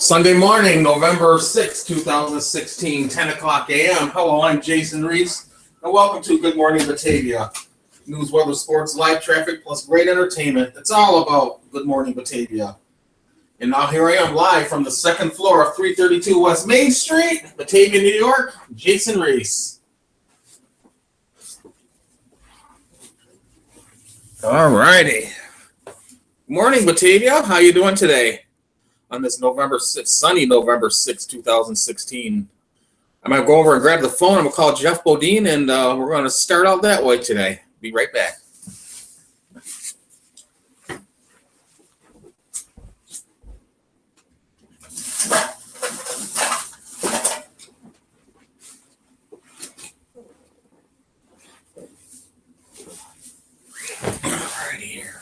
Sunday morning, November 6, 2016, 10 o'clock a.m. Hello, I'm Jason Reese, and welcome to Good Morning Batavia. News, weather, sports, live traffic, plus great entertainment. It's all about Good Morning Batavia. And now here I am live from the second floor of 332 West Main Street, Batavia, New York, Jason Reese. All righty. Good morning, Batavia. How you doing today? On this sunny November 6, 2016. I'm going to go over and grab the phone. I'm going to call Jeff Bodine, and we're going to start out that way today. Be right back. Right here.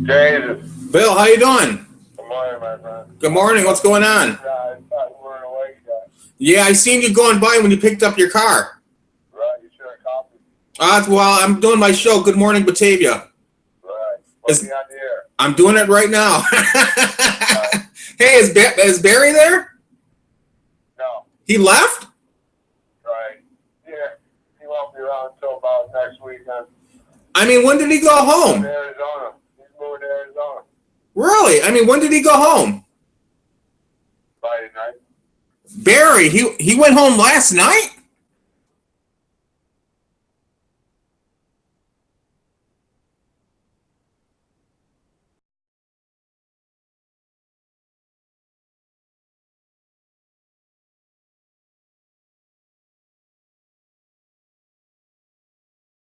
Jason. Bill, how you doing? Good morning, my friend. Good morning. What's going on? I thought you weren't awake yet. Yeah, I seen you going by when you picked up your car. Right, you should have called me. Well, I'm doing my show, Good Morning Batavia. Right. Put me on the air. I'm doing it right now. Right. Hey, is Barry there? No. He left? Right. Yeah. He won't be around until about next weekend. I mean, when did he go home? Moving to Arizona. He's moving to Arizona. Really? I mean, when did he go home? Friday night. Barry, he went home last night?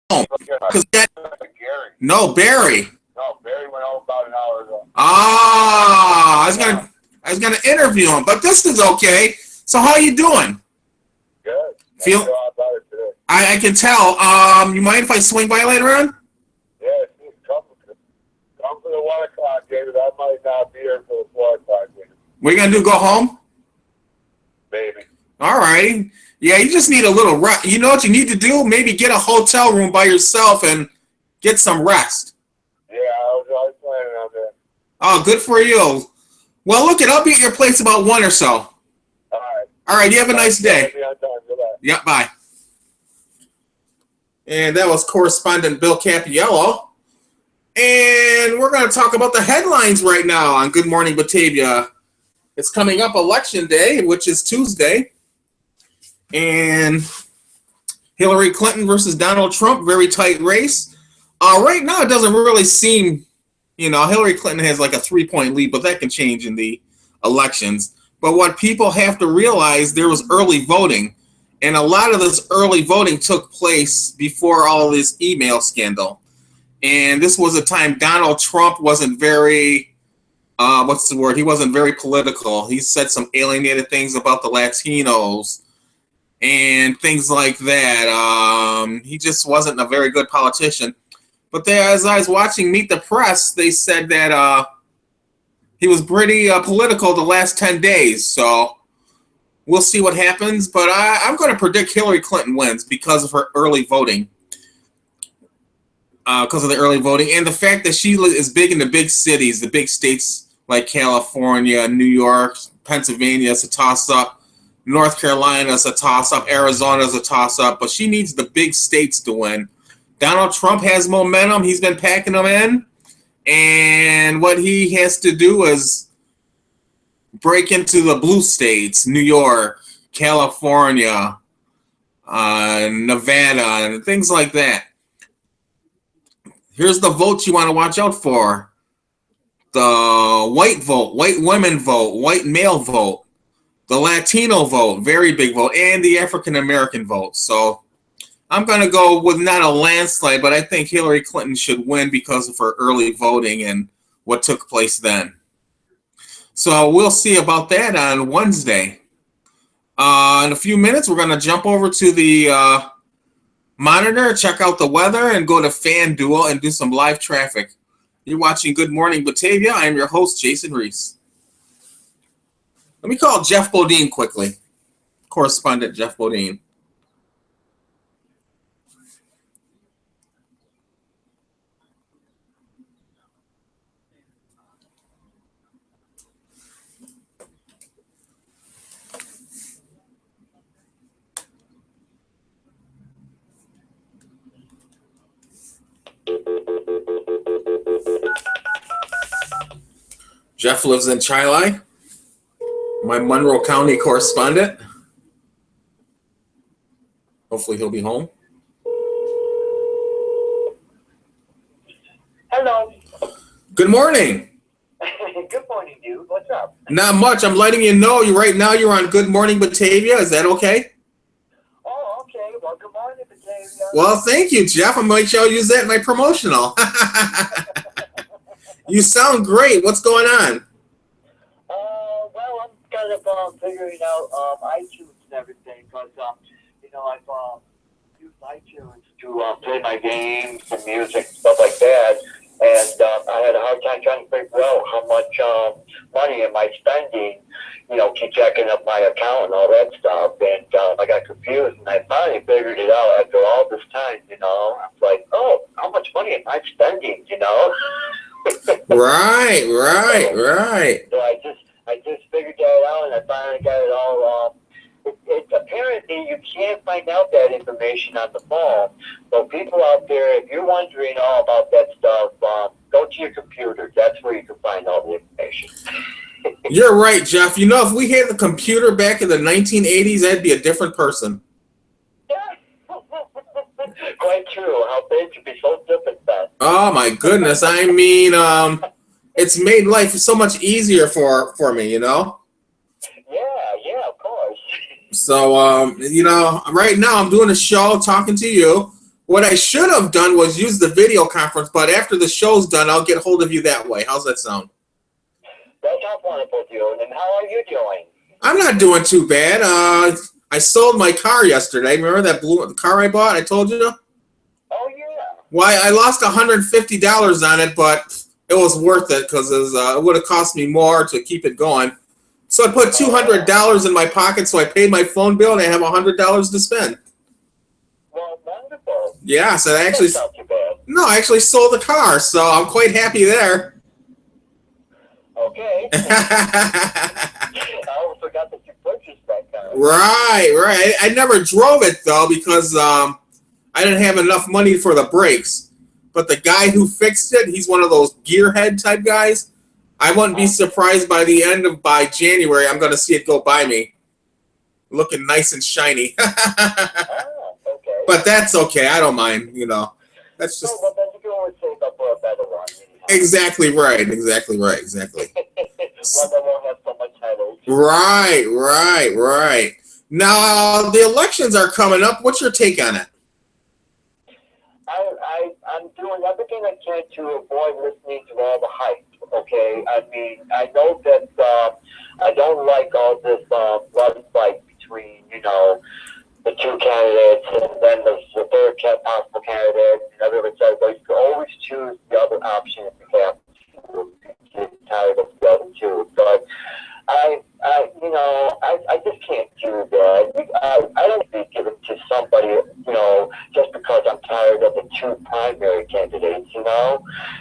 Gary. No, Barry. No, Barry went home about an hour ago. Ah, I was gonna interview him, but this is okay. So how you doing? Good. Feel- How about it today? I can tell. You mind if I swing by later on? Yeah, come for the 1 o'clock, David. I might not be here for the 4 o'clock, David. What you gonna do? Go home? Maybe. All right. Yeah, you just need a little rest. You know what you need to do? Maybe get a hotel room by yourself and get some rest. Yeah, I was planning on that. Oh, good for you. Well, look, I'll be at your place about 1 or so. All right. All right, you have a nice day. Be on time. Goodbye. Yep, bye. And that was correspondent Bill Capiello. And we're going to talk about the headlines right now on Good Morning Batavia. It's coming up Election Day, which is Tuesday. And Hillary Clinton versus Donald Trump, very tight race. Right now, it doesn't really seem, Hillary Clinton has like a 3-point lead, but that can change in the elections. But what people have to realize, there was early voting. And a lot of this early voting took place before all this email scandal. And this was a time Donald Trump wasn't very, he wasn't very political. He said some alienated things about the Latinos and things like that. He just wasn't a very good politician. But as I was watching Meet the Press, they said that he was pretty political the last 10 days. So we'll see what happens. But I'm going to predict Hillary Clinton wins because of her early voting. Because of the early voting. And the fact that she is big in the big cities, the big states like California, New York, Pennsylvania is a toss-up. North Carolina is a toss-up. Arizona is a toss-up. But she needs the big states to win. Donald Trump has momentum. He's been packing them in. And what he has to do is break into the blue states, New York, California, Nevada, and things like that. Here's the votes you want to watch out for. The white vote, white women vote, white male vote, the Latino vote, very big vote, and the African American vote. So I'm going to go with not a landslide, but I think Hillary Clinton should win because of her early voting and what took place then. So we'll see about that on Wednesday. In a few minutes, we're going to jump over to the monitor, check out the weather, and go to FanDuel and do some live traffic. You're watching Good Morning Batavia. I am your host, Jason Reese. Let me call Jeff Bodine quickly. Correspondent Jeff Bodine. Jeff lives in Chili, my Monroe County correspondent. Hopefully he'll be home. Hello. Good morning. Good morning, dude. What's up? Not much. I'm letting you know right now you're on Good Morning Batavia. Is that okay? Oh, okay. Well, good morning, Batavia. Well, thank you, Jeff. I'm going to use that in my promotional. You sound great. What's going on? Well, I'm kind of figuring out iTunes and everything because, I've used iTunes to play my games and music, stuff like that. And I had a hard time trying to figure out how much money am I spending, keep checking up my account and all that stuff. And I got confused, and I finally figured it out after all this time, I was like, oh, how much money am I spending, Right. So I just figured that out, and I finally got it all. It's apparently you can't find out that information on the phone. So people out there, if you're wondering all about that stuff, go to your computer. That's where you can find all the information. You're right, Jeff. If we had the computer back in the 1980s, I'd be a different person. Yeah. Quite true. How things could be so different then. Oh, my goodness. I mean, it's made life so much easier for me, Yeah, of course. So, right now I'm doing a show talking to you. What I should have done was use the video conference, but after the show's done, I'll get hold of you that way. How's that sound? That sounds wonderful, dude. And how are you doing? I'm not doing too bad. I sold my car yesterday. Remember the car I bought? I told you? Oh, yeah. Well, I lost $150 on it, but it was worth it because it would have cost me more to keep it going. So I put $200 in my pocket, so I paid my phone bill, and I have $100 to spend. Well, wonderful. Yeah, so I I actually sold the car, so I'm quite happy there. Okay. I almost forgot that you purchased that car. Right. I never drove it, though, because I didn't have enough money for the brakes. But the guy who fixed it, he's one of those gearhead type guys. I wouldn't be surprised by January, I'm going to see it go by me. Looking nice and shiny. Okay. But that's okay. I don't mind, That's just... Well, then you can always save up for a better one. Exactly right. Exactly. One that won't have so much headache. Right. Now, the elections are coming up. What's your take on it? I'm doing everything I can to avoid listening to all the hype. Okay, I mean, I know that I don't like all this blood fight between, the two candidates, and then there's the third possible candidate, and everyone says, well, you can always choose the other option if you have to. Get tired of the other two. But I just can't do that. I don't need to give it to somebody, just because I'm tired of the two primary candidates,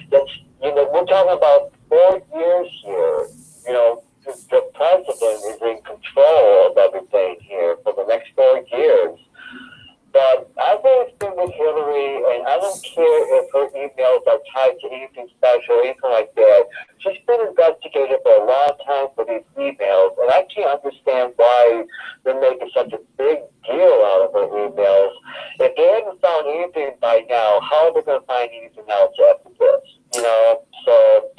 That's, we're talking about 4 years here. The president is in control of everything here for the next 4 years. But I've always been with Hillary, and I don't care if her emails are tied to anything special or anything like that. She's been investigated for a long time for these emails, and I can't understand why they're making such a big deal out of her emails. If they haven't found anything by now, how are they going to find anything else after this? So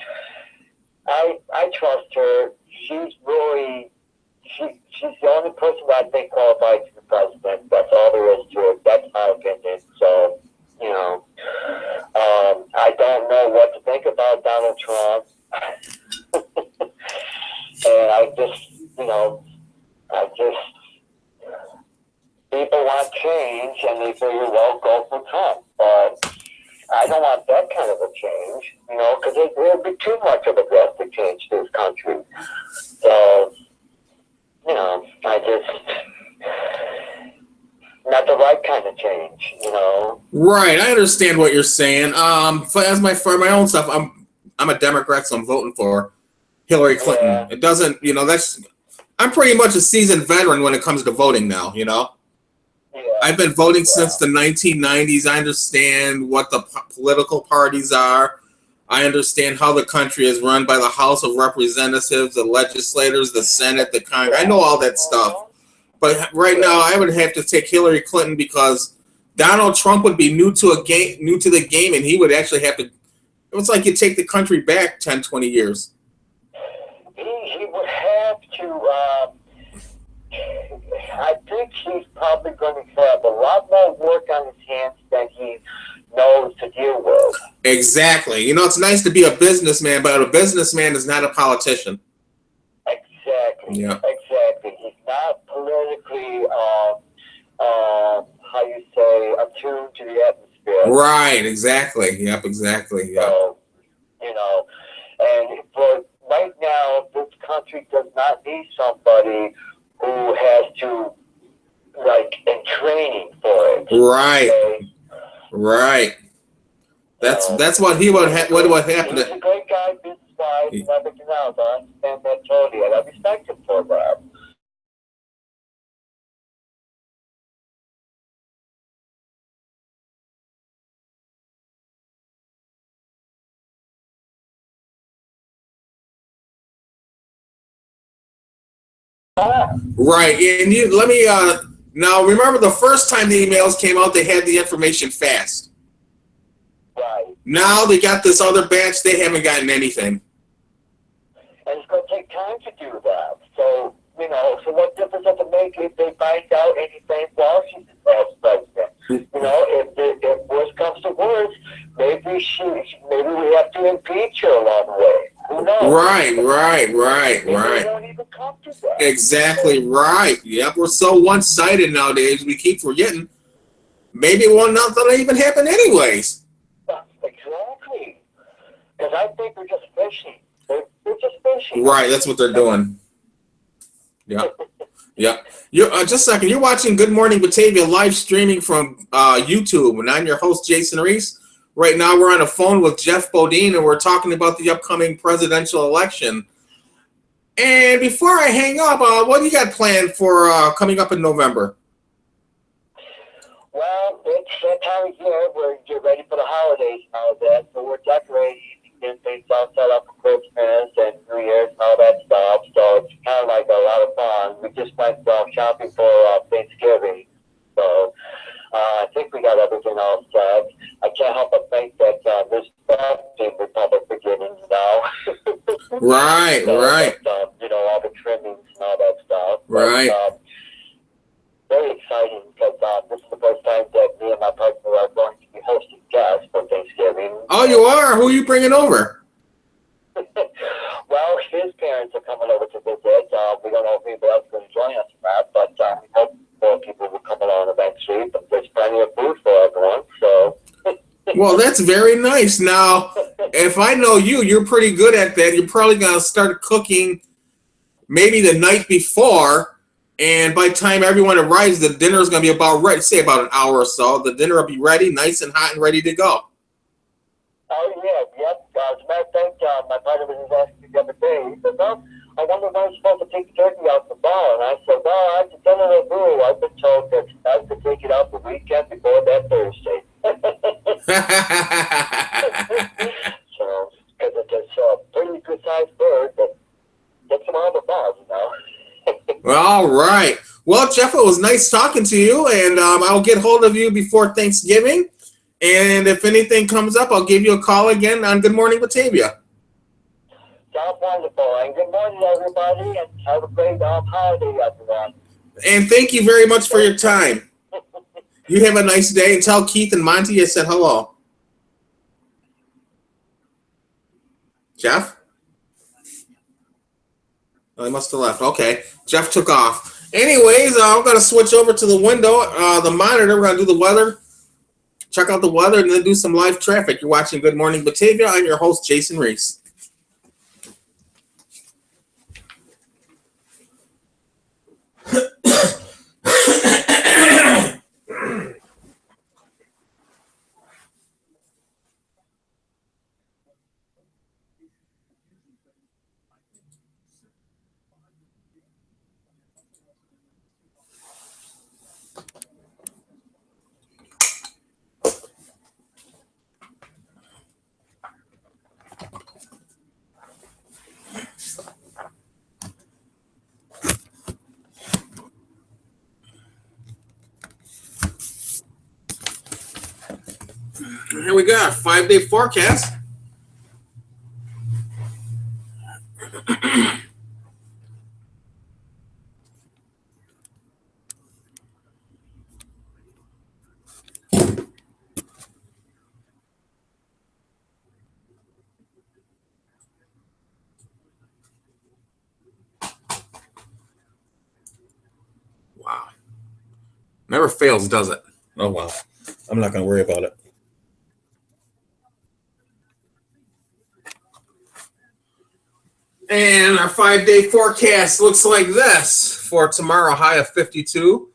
I trust her. She's really... She's the only person that I think qualifies to be president. That's all there is to it. That's my opinion. So, I don't know what to think about Donald Trump. And I just people want change, and they figure, well, go for Trump. But I don't want that kind of a change, because it would be too much of a drastic change to this country. So, I just, not the right kind of change. Right, I understand what you're saying. For my own stuff, I'm a Democrat, so I'm voting for Hillary Clinton. Yeah. It doesn't, I'm pretty much a seasoned veteran when it comes to voting now. Yeah. I've been voting since the 1990s. I understand what the political parties are. I understand how the country is run by the House of Representatives, the legislators, the Senate, the Congress. I know all that stuff. But right now, I would have to take Hillary Clinton because Donald Trump would be new to the game, and he would actually have to. It was like you take the country back 10, 20 years. He would have to. I think he's probably going to have a lot more work on his hands than he knows to deal with. Exactly. It's nice to be a businessman, but a businessman is not a politician. Exactly. Yeah. Exactly. He's not politically, attuned to the atmosphere. Right. Exactly. Yep. Exactly. Yep. So, and for right now, this country does not need somebody who has to, in training for it. Right. Okay? Right. That's what he would what would happen. He's a great guy, business-wise, and everything else. I understand that totally, and I respect him for that. Right. And let me now remember the first time the emails came out, they had the information fast. Right. Now they got this other batch, they haven't gotten anything. And it's going to take time to do that. So, so what difference does it make if they find out anything while she's president? If worse comes to worse, maybe we have to impeach her along the way. Who knows? Right. Maybe we don't even come to that. Exactly right. Yep, we're so one-sided nowadays. We keep forgetting. Maybe it won't nothing even happen anyways. Exactly. Because I think we're just fishing. They're just fishing. Right, that's what they're doing. Yeah. Yeah. You're just a second. You're watching Good Morning Batavia live streaming from YouTube, and I'm your host, Jason Reese. Right now, we're on a phone with Jeff Bodine, and we're talking about the upcoming presidential election. And before I hang up, what do you got planned for coming up in November? Well, it's that time of year where you're ready for the holidays and all that, so we're decorating and getting things all set up for Christmas and New Year's and all that stuff. So it's kind of like a lot of fun. We just went shopping for Thanksgiving, so I think we got everything all set. I can't help but think that this Republic beginning now. Right, so, right. But, all the trimmings and all that stuff. Right. But, very exciting because this is the first time that me and my partner are going to be hosting guests for Thanksgiving. Oh, you are? Who are you bringing over? Well, his parents are coming over to visit. We don't know if anybody else is going to join us for that, but we hope more people will come along eventually. But there's plenty of food for everyone, so. Well, that's very nice. Now, if I know you, you're pretty good at that. You're probably going to start cooking maybe the night before, and by the time everyone arrives, the dinner is going to be about ready, say about an hour or so. The dinner will be ready, nice and hot and ready to go. Oh, yeah, yep. As a matter of fact, my partner was asking the other day, he said, well, I wonder when I'm supposed to take the turkey out the bar. And I said, well, I have to tell you the rule. I've been told that I have to take it out the weekend before that Thursday. So, because it's a pretty good-sized bird, but get some other bars, All right. Well, Jeff, it was nice talking to you, and I'll get hold of you before Thanksgiving. And if anything comes up, I'll give you a call again on Good Morning Batavia. Sounds wonderful. And good morning, everybody, and have a great holiday, everyone. And thank you very much for your time. You have a nice day, and tell Keith and Monty I said hello. Jeff? Oh, he must have left. Okay. Jeff took off. Anyways, I'm going to switch over to the window, the monitor. We're going to do the weather, check out the weather, and then do some live traffic. You're watching Good Morning Batavia. I'm your host, Jason Reese. Here we got 5-day forecast. Wow. Never fails, does it? Oh, wow. I'm not going to worry about it. And our 5-day forecast looks like this. For tomorrow, high of 52,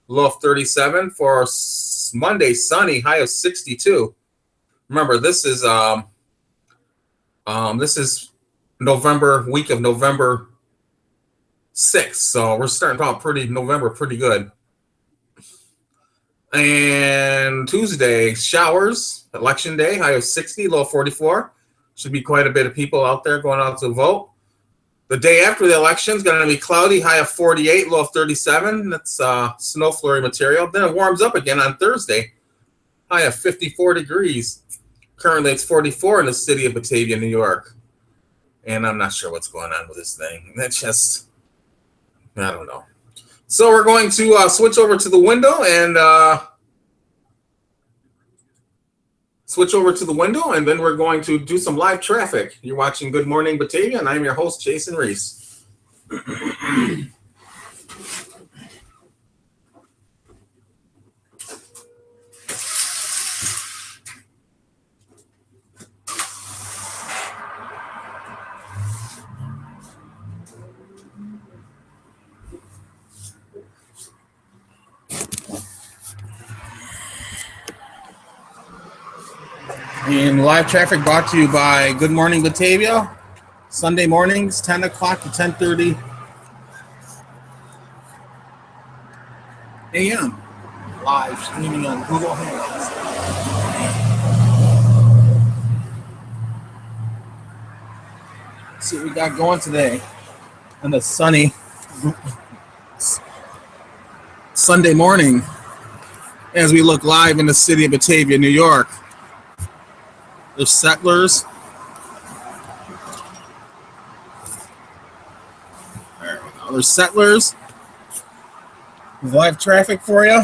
low of 37. For Monday, sunny, high of 62. Remember, this is November, week of November 6th. So we're starting off November pretty good. And Tuesday, showers, election day, high of 60, low of 44. Should be quite a bit of people out there going out to vote. The day after the election is going to be cloudy, high of 48, low of 37. That's snow flurry material. Then it warms up again on Thursday, high of 54 degrees. Currently, it's 44 in the city of Batavia, New York. And I'm not sure what's going on with this thing. That's just, I don't know. So we're going to switch over to the window and then we're going to do some live traffic. You're watching Good Morning Batavia, and I'm your host, Jason Reese. And live traffic brought to you by Good Morning Batavia. Sunday mornings, 10 o'clock to 10:30 a.m. Live streaming on Google Hangouts. Let's see what we got going today on a sunny Sunday morning as we look live in the city of Batavia, New York. There's settlers. There we go. There's settlers. Live traffic for you.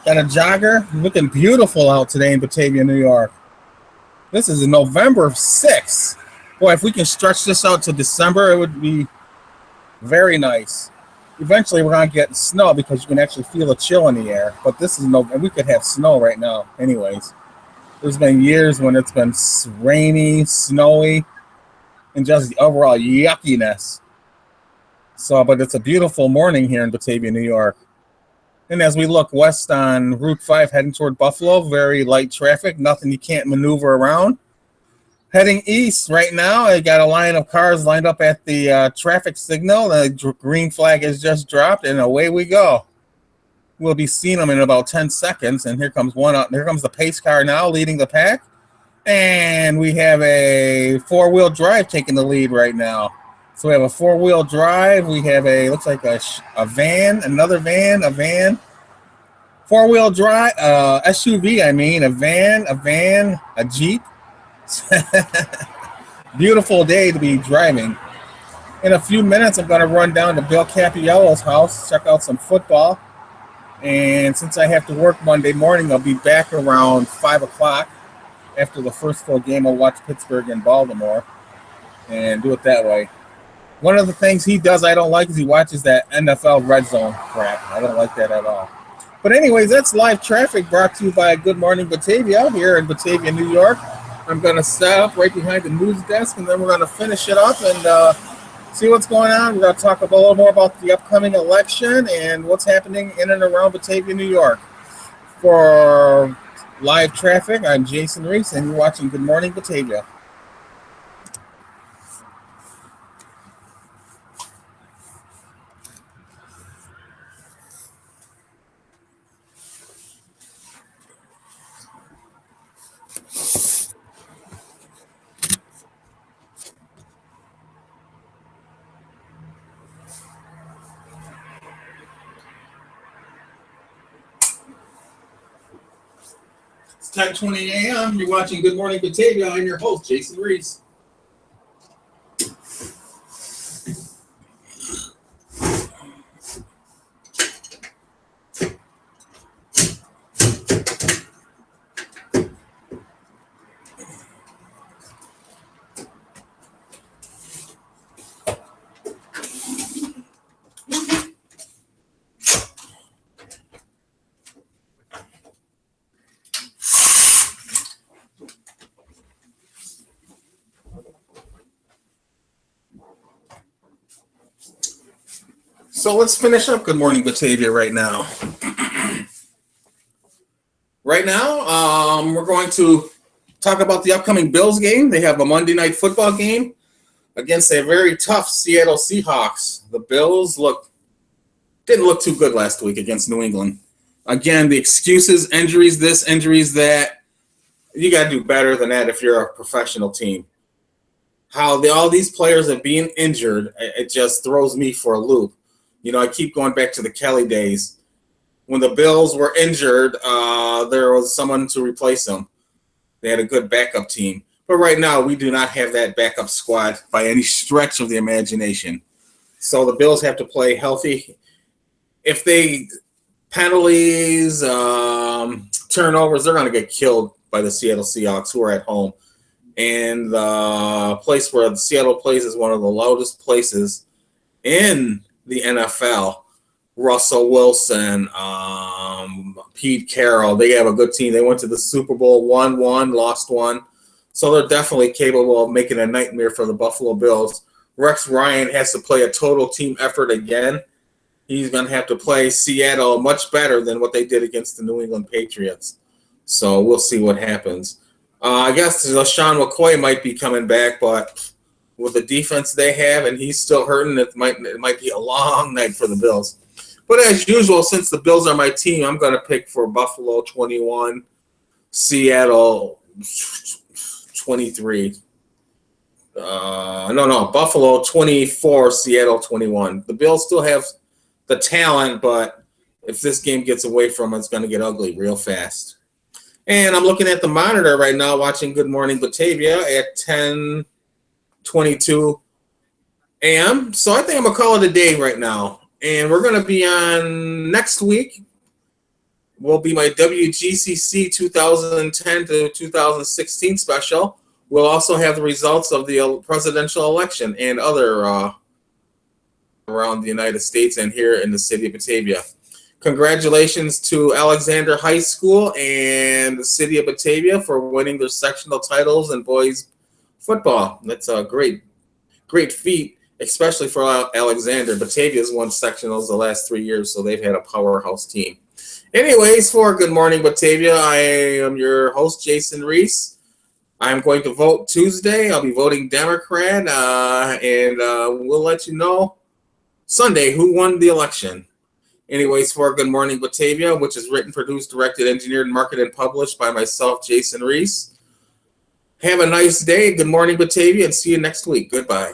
Got a jogger. Looking beautiful out today in Batavia, New York. This is November 6th. Boy, if we can stretch this out to December, it would be very nice. Eventually, we're going to get snow because you can actually feel a chill in the air. But this is and we could have snow right now anyways. There's been years when it's been rainy, snowy, and just the overall yuckiness. So, but it's a beautiful morning here in Batavia, New York. And as we look west on Route 5 heading toward Buffalo, very light traffic, nothing you can't maneuver around. Heading east right now, I got a line of cars lined up at the traffic signal. The green flag has just dropped, and away we go. We'll be seeing them in about 10 seconds. And here comes one up. Here comes the pace car now leading the pack. And we have a four-wheel drive taking the lead right now. So we have a four-wheel drive. We have looks like a van, another van, a van. Four-wheel drive, SUV, a van, a Jeep. Beautiful day to be driving. In a few minutes, I'm going to run down to Bill Capiello's house, check out some football. And since I have to work Monday morning, I'll be back around 5 o'clock. After the first full game, I'll watch Pittsburgh and Baltimore and do it that way. One of the things he does I don't like is he watches that NFL red zone crap. I don't like that at all. But anyways, that's live traffic brought to you by Good Morning Batavia here in Batavia, New York. I'm going to set up right behind the news desk, and then we're going to finish it up and see what's going on. We're going to talk a little more about the upcoming election and what's happening in and around Batavia, New York. For live traffic, I'm Jason Reese, and you're watching Good Morning Batavia. It's 10:20 a.m. You're watching Good Morning Batavia. I'm your host, Jason Reese. So let's finish up Good Morning Batavia right now. Right now, we're going to talk about the upcoming Bills game. They have a Monday night football game against a very tough Seattle Seahawks. The Bills didn't look too good last week against New England. Again, the excuses, injuries this, injuries that. You got to do better than that if you're a professional team. How all these players are being injured, it just throws me for a loop. You know, I keep going back to the Kelly days. When the Bills were injured, there was someone to replace them. They had a good backup team. But right now, we do not have that backup squad by any stretch of the imagination. So the Bills have to play healthy. If they penalties, turnovers, they're going to get killed by the Seattle Seahawks, who are at home. And the place where Seattle plays is one of the loudest places in the NFL. Russell Wilson, Pete Carroll, they have a good team. They went to the Super Bowl, won one, lost one. So they're definitely capable of making a nightmare for the Buffalo Bills. Rex Ryan has to play a total team effort again. He's going to have to play Seattle much better than what they did against the New England Patriots. So we'll see what happens. I guess LaShawn McCoy might be coming back, but with the defense they have, and he's still hurting, it might be a long night for the Bills. But as usual, since the Bills are my team, I'm going to pick for Buffalo 21, Seattle 23. Buffalo 24, Seattle 21. The Bills still have the talent, but if this game gets away from them, it's going to get ugly real fast. And I'm looking at the monitor right now, watching Good Morning Batavia at 10:22 a.m. So I think I'm going to call it a day right now. And we're going to be on next week. Will be my WGCC 2010 to 2016 special. We'll also have the results of the presidential election and other around the United States and here in the city of Batavia. Congratulations to Alexander High School and the city of Batavia for winning their sectional titles in boys football. That's a great feat, especially for Alexander. Batavia's won sectionals the last 3 years, so they've had a powerhouse team. Anyways, for Good Morning Batavia, I am your host, Jason Reese. I'm going to vote Tuesday. I'll be voting Democrat, and we'll let you know Sunday who won the election. Anyways, for Good Morning Batavia, which is written, produced, directed, engineered, marketed, and published by myself, Jason Reese. Have a nice day. Good morning, Batavia, and see you next week. Goodbye.